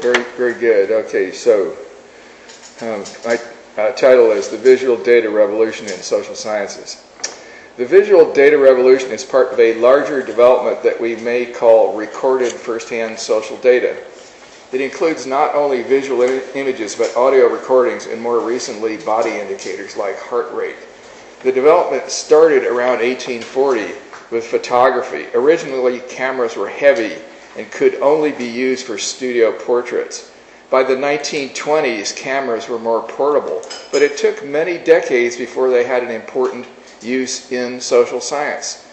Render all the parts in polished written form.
very, very good. Okay, so my title is The Visual Data Revolution in Social Sciences. The visual data revolution is part of a larger development that we may call recorded first-hand social data. It includes not only visual images, but audio recordings and more recently body indicators like heart rate. The development started around 1840 with photography. Originally, cameras were heavy and could only be used for studio portraits. By the 1920s, cameras were more portable, but it took many decades before they had an important use in social science.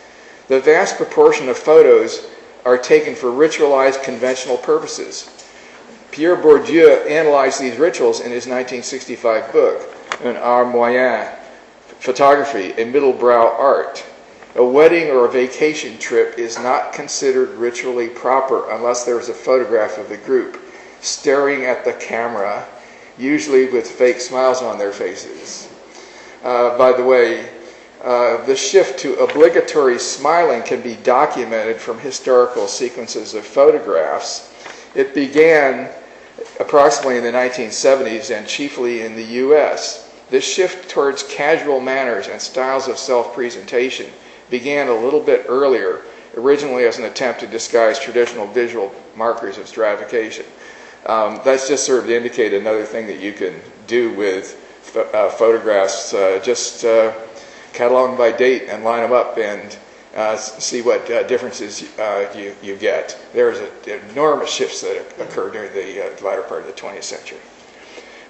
The vast proportion of photos are taken for ritualized conventional purposes. Pierre Bourdieu analyzed these rituals in his 1965 book, Un art moyen, Photography, a middle-brow art. A wedding or a vacation trip is not considered ritually proper unless there's a photograph of the group staring at the camera, usually with fake smiles on their faces. By the way, the shift to obligatory smiling can be documented from historical sequences of photographs. It began approximately in the 1970s and chiefly in the US. This shift towards casual manners and styles of self-presentation began a little bit earlier, originally as an attempt to disguise traditional visual markers of stratification. That's just sort of to indicate another thing that you can do with photographs. Just catalog them by date and line them up and see what differences you get. There's enormous shifts that occurred during the latter part of the 20th century.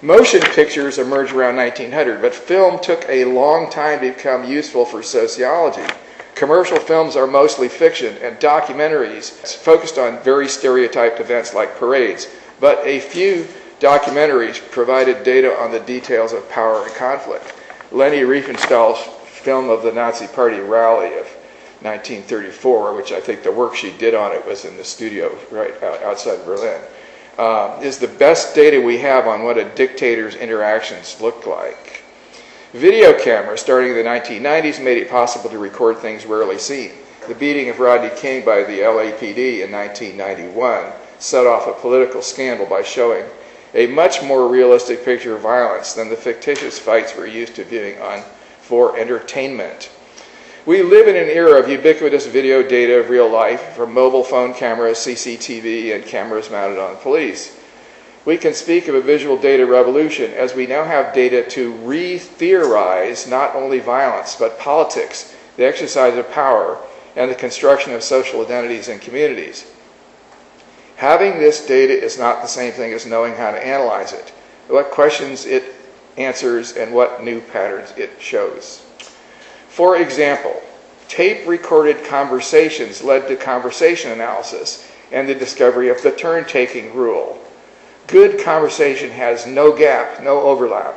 Motion pictures emerged around 1900, but film took a long time to become useful for sociology. Commercial films are mostly fiction, and documentaries focused on very stereotyped events like parades, but a few documentaries provided data on the details of power and conflict. Leni Riefenstahl's film of the Nazi Party rally of 1934, which I think the work she did on it was in the studio right outside Berlin, is the best data we have on what a dictator's interactions looked like. Video cameras starting in the 1990s made it possible to record things rarely seen. The beating of Rodney King by the LAPD in 1991 set off a political scandal by showing a much more realistic picture of violence than the fictitious fights we're used to viewing on for entertainment. We live in an era of ubiquitous video data of real life, from mobile phone cameras, CCTV, and cameras mounted on police. We can speak of a visual data revolution as we now have data to re-theorize not only violence, but politics, the exercise of power, and the construction of social identities and communities. Having this data is not the same thing as knowing how to analyze it, what questions it answers, and what new patterns it shows. For example, tape-recorded conversations led to conversation analysis and the discovery of the turn-taking rule. Good conversation has no gap, no overlap.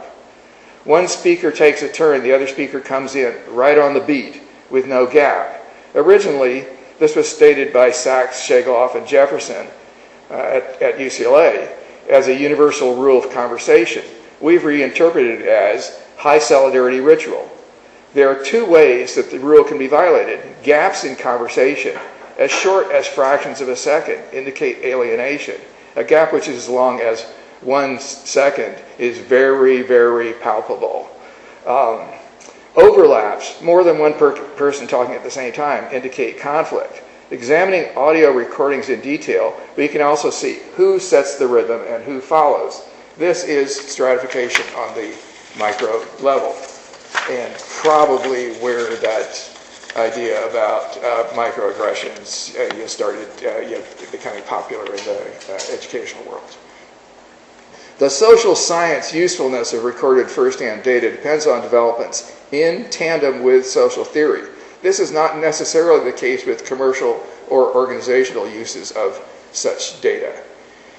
One speaker takes a turn, the other speaker comes in right on the beat with no gap. Originally, this was stated by Sachs, Shageloff, and Jefferson at UCLA as a universal rule of conversation. We've reinterpreted it as high solidarity ritual. There are two ways that the rule can be violated. Gaps in conversation, as short as fractions of a second, indicate alienation. A gap which is as long as 1 second is very, very palpable. Overlaps, more than one person talking at the same time, indicate conflict. Examining audio recordings in detail, we can also see who sets the rhythm and who follows. This is stratification on the micro level, and probably where that idea about microaggressions started becoming popular in the educational world. The social science usefulness of recorded first-hand data depends on developments in tandem with social theory. This is not necessarily the case with commercial or organizational uses of such data.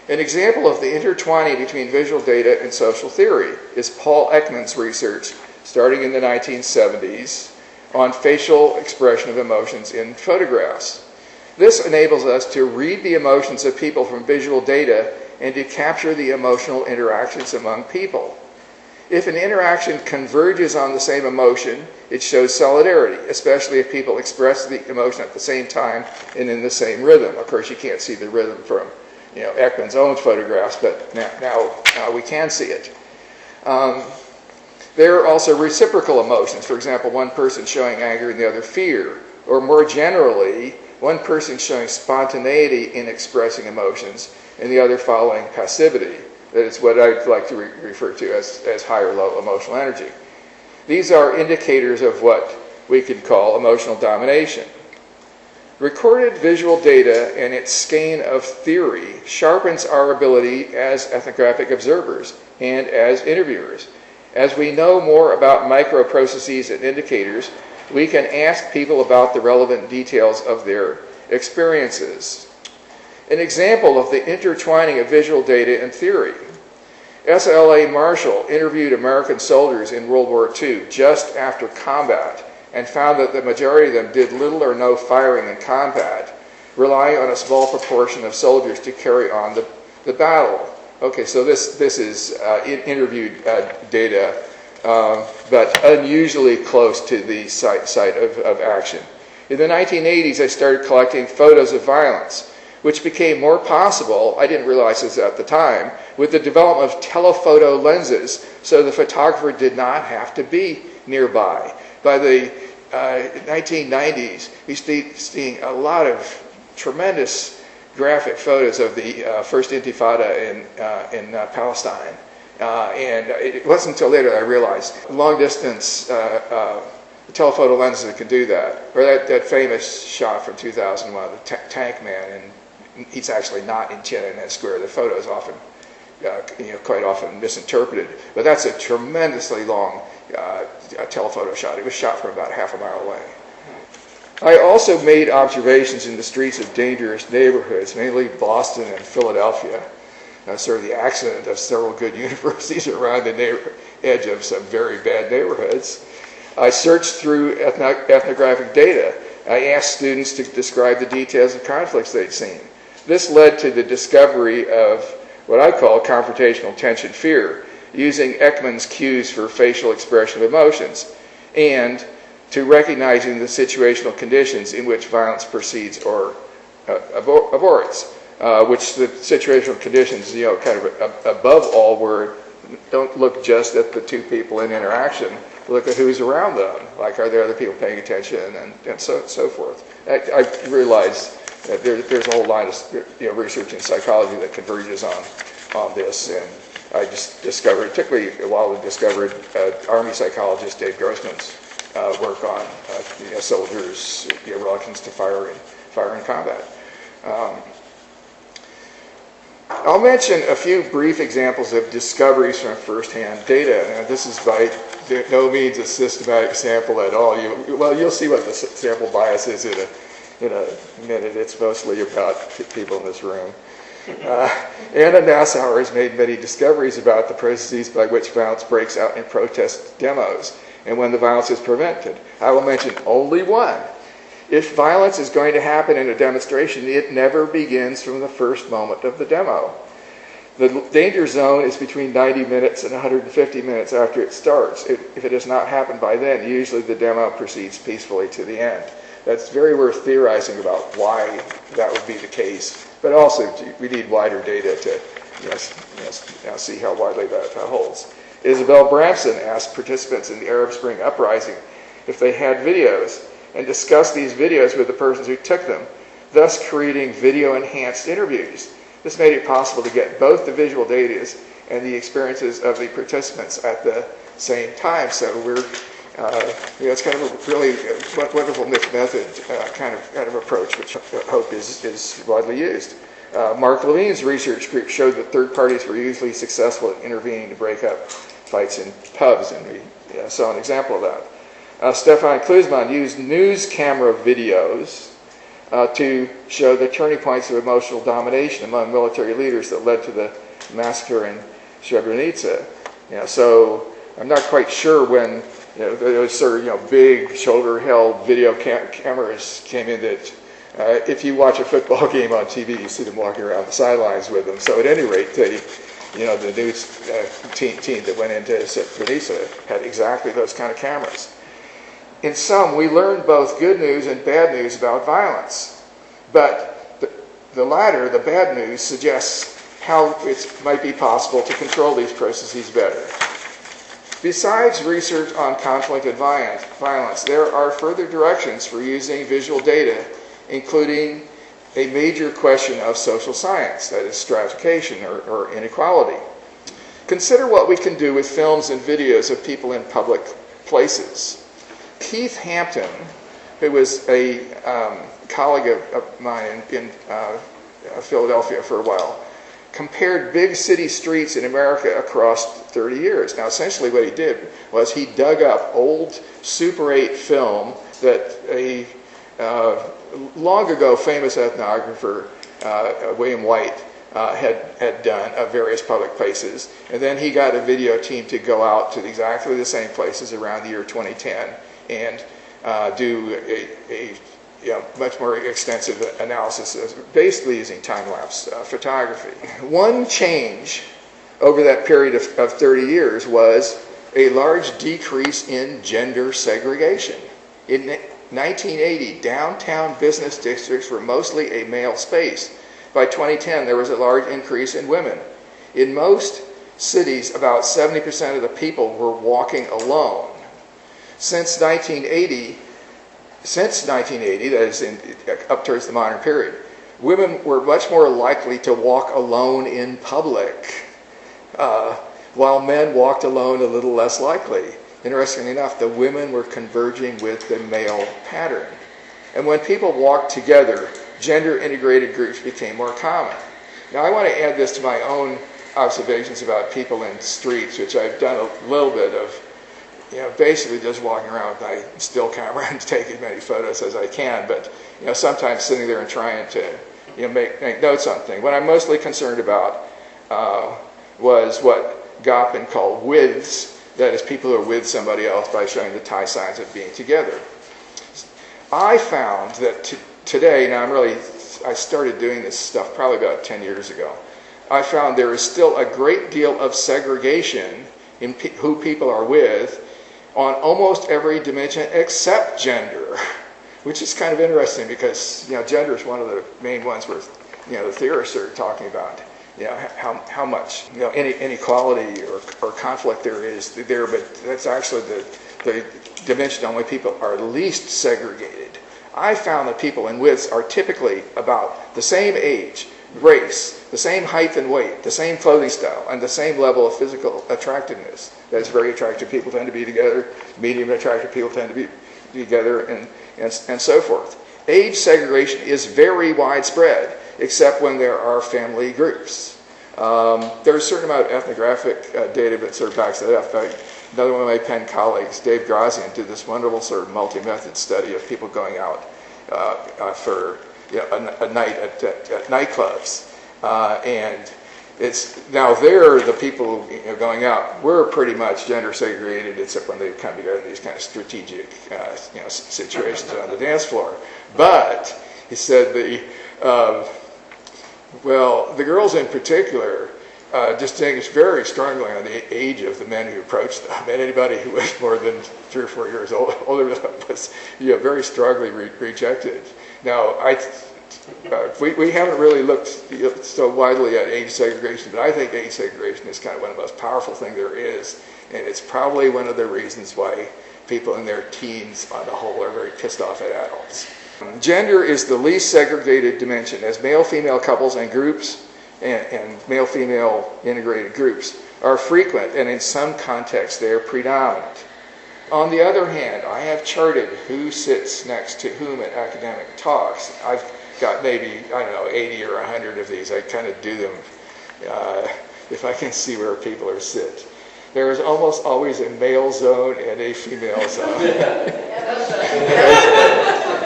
An example of the intertwining between visual data and social theory is Paul Ekman's research starting in the 1970s on facial expression of emotions in photographs. This enables us to read the emotions of people from visual data and to capture the emotional interactions among people. If an interaction converges on the same emotion, it shows solidarity, especially if people express the emotion at the same time and in the same rhythm. Of course, you can't see the rhythm from Ekman's own photographs, but now we can see it. There are also reciprocal emotions. For example, one person showing anger and the other fear. Or more generally, one person showing spontaneity in expressing emotions and the other following passivity. That is what I'd like to refer to as high or low emotional energy. These are indicators of what we could call emotional domination. Recorded visual data and its skein of theory sharpens our ability as ethnographic observers and as interviewers. As we know more about micro-processes and indicators, we can ask people about the relevant details of their experiences. An example of the intertwining of visual data and theory. S.L.A. Marshall interviewed American soldiers in World War II just after combat and found that the majority of them did little or no firing in combat, relying on a small proportion of soldiers to carry on the battle. Okay, so this is interviewed data, but unusually close to the site of action. In the 1980s, I started collecting photos of violence, which became more possible, I didn't realize this at the time, with the development of telephoto lenses, so the photographer did not have to be nearby. By the 1990s, we started seeing a lot of tremendous graphic photos of the first Intifada in Palestine. And it wasn't until later I realized long-distance telephoto lenses that can do that. Or that famous shot from 2001, the tank man, and he's actually not in Tiananmen Square. The photo is often, quite often misinterpreted. But that's a tremendously long telephoto shot. It was shot from about half a mile away. I also made observations in the streets of dangerous neighborhoods, mainly Boston and Philadelphia. Sort of the accident of several good universities around the edge of some very bad neighborhoods. I searched through ethnographic data. I asked students to describe the details of conflicts they'd seen. This led to the discovery of what I call confrontational tension fear, using Ekman's cues for facial expression of emotions, and to recognizing the situational conditions in which violence proceeds or aborts, which the situational conditions, kind of above all, were don't look just at the two people in interaction, look at who's around them, like are there other people paying attention, and so forth. I realized that there's a whole line of research in psychology that converges on this, and I just discovered, it took me a while to discover Army psychologist Dave Grossman's work on soldiers' reluctance to fire in combat. I'll mention a few brief examples of discoveries from first-hand data. Now, this is by no means a systematic sample at all. You'll see what the sample bias is in a minute. It's mostly about people in this room. Anne Nassauer has made many discoveries about the processes by which violence breaks out in protest demos and when the violence is prevented. I will mention only one. If violence is going to happen in a demonstration, it never begins from the first moment of the demo. The danger zone is between 90 minutes and 150 minutes after it starts. If it has not happened by then, usually the demo proceeds peacefully to the end. That's very worth theorizing about why that would be the case. But also, we need wider data to see how widely that holds. Isabel Bramsen asked participants in the Arab Spring uprising if they had videos and discussed these videos with the persons who took them, thus creating video-enhanced interviews. This made it possible to get both the visual data and the experiences of the participants at the same time. So it's kind of a really wonderful mixed method kind of approach, which I hope is widely used. Mark Levine's research group showed that third parties were usually successful at intervening to break up fights in pubs, and we saw an example of that. Stefan Klusemann used news camera videos to show the turning points of emotional domination among military leaders that led to the massacre in Srebrenica. So I'm not quite sure when those sort of big shoulder-held video cameras came in that if you watch a football game on TV, you see them walking around the sidelines with them. So at any rate, the news team that went into Srebrenica had exactly those kind of cameras. In sum, we learned both good news and bad news about violence. But the latter, the bad news, suggests how it might be possible to control these processes better. Besides research on conflict and violence, there are further directions for using visual data, including a major question of social science, that is stratification or inequality. Consider what we can do with films and videos of people in public places. Keith Hampton, who was a colleague of mine in Philadelphia for a while, compared big city streets in America across 30 years. Now, essentially what he did was he dug up old Super 8 film that a long ago famous ethnographer, William White, had done of various public places, and then he got a video team to go out to exactly the same places around the year 2010 and do a much more extensive analysis, basically using time-lapse photography. One change over that period of 30 years was a large decrease in gender segregation. In 1980, downtown business districts were mostly a male space. By 2010, there was a large increase in women. In most cities, about 70% of the people were walking alone. Since 1980, that is up towards the modern period, women were much more likely to walk alone in public, while men walked alone a little less likely. Interestingly enough, the women were converging with the male pattern. And when people walked together, gender-integrated groups became more common. Now, I want to add this to my own observations about people in streets, which I've done a little bit of, basically just walking around with my still camera and taking as many photos as I can, but, sometimes sitting there and trying to, make notes on things. What I'm mostly concerned about was what Goffman called withs, that is, people who are with somebody else by showing the tie signs of being together. I found that today, now I started doing this stuff probably about 10 years ago. I found there is still a great deal of segregation in who people are with on almost every dimension except gender, which is kind of interesting because, gender is one of the main ones where, the theorists are talking about, how much, inequality or conflict there is there, but that's actually the dimension on which people are least segregated. I found that people in widths are typically about the same age, race, the same height and weight, the same clothing style, and the same level of physical attractiveness. That's very attractive people tend to be together, medium attractive people tend to be together, and so forth. Age segregation is very widespread, except when there are family groups. There's a certain amount of ethnographic data that sort of backs that up. Another one of my Penn colleagues, Dave Grazian, did this wonderful sort of multi-method study of people going out for a night at nightclubs. And it's now the people going out were pretty much gender segregated, except when they come together in these kind of strategic situations on the dance floor. But he said the girls in particular distinguished very strongly on the age of the men who approached them, and anybody who was more than 3 or 4 years older than them was very strongly rejected. Now, we haven't really looked so widely at age segregation, but I think age segregation is kind of one of the most powerful things there is, and it's probably one of the reasons why people in their teens on the whole are very pissed off at adults. Gender is the least segregated dimension, as male-female couples and groups and male-female integrated groups are frequent, and in some contexts they are predominant. On the other hand, I have charted who sits next to whom at academic talks. I've got maybe, 80 or 100 of these. I kind of do them if I can see where people are sit. There is almost always a male zone and a female zone.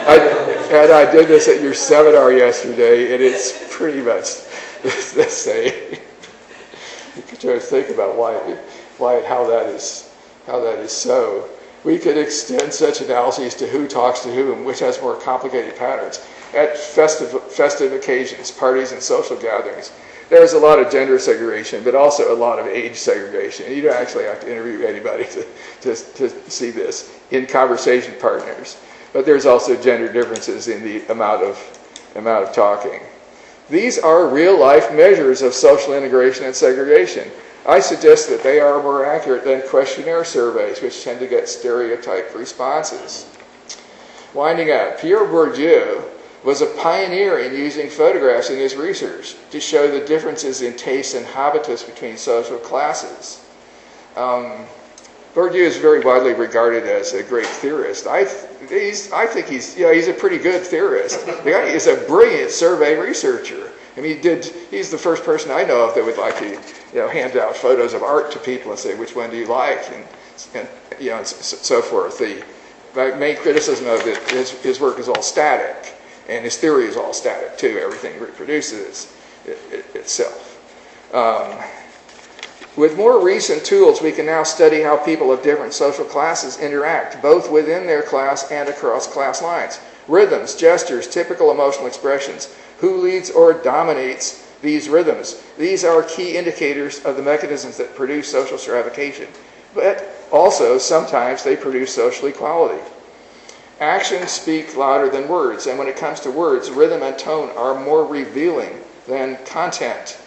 I did this at your seminar yesterday, and it's pretty much the same. You could try to think about how that is so. We could extend such analyses to who talks to whom, which has more complicated patterns. At festive occasions, parties and social gatherings, there's a lot of gender segregation, but also a lot of age segregation. You don't actually have to interview anybody to see this in conversation partners. But there's also gender differences in the amount of talking. These are real-life measures of social integration and segregation. I suggest that they are more accurate than questionnaire surveys, which tend to get stereotyped responses. Winding up, Pierre Bourdieu was a pioneer in using photographs in his research to show the differences in taste and habitus between social classes. Bourdieu is very widely regarded as a great theorist. I think he's a pretty good theorist. The guy is a brilliant survey researcher. I mean, he's the first person I know of that would like to, hand out photos of art to people and say, which one do you like, and so forth. My main criticism of it is his work is all static, and his theory is all static too. Everything reproduces itself. With more recent tools, we can now study how people of different social classes interact, both within their class and across class lines. Rhythms, gestures, typical emotional expressions, who leads or dominates these rhythms. These are key indicators of the mechanisms that produce social stratification. But also, sometimes they produce social equality. Actions speak louder than words, and when it comes to words, rhythm and tone are more revealing than content.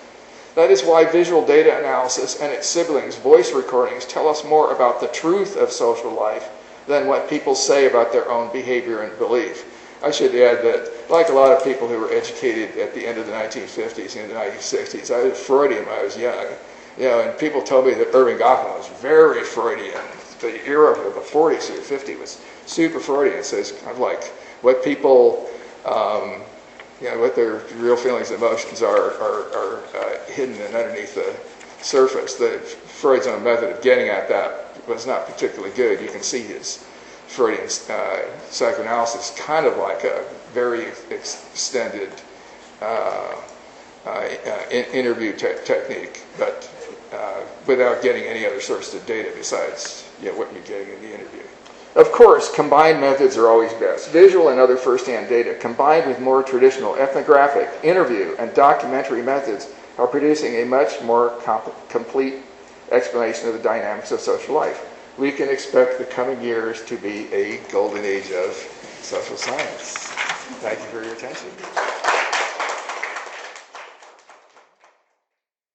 That is why visual data analysis and its siblings, voice recordings, tell us more about the truth of social life than what people say about their own behavior and belief. I should add that, like a lot of people who were educated at the end of the 1950s and the 1960s, I was Freudian when I was young. And people told me that Irving Goffman was very Freudian. The era of the 40s to the 50s was super Freudian. So it's kind of like what people, what their real feelings and emotions are hidden and underneath the surface. Freud's own method of getting at that was not particularly good. You can see his Freudian psychoanalysis kind of like a very extended interview technique, but without getting any other sources of data besides what you're getting in the interview. Of course, combined methods are always best. Visual and other first-hand data, combined with more traditional ethnographic, interview, and documentary methods, are producing a much more complete explanation of the dynamics of social life. We can expect the coming years to be a golden age of social science. Thank you for your attention.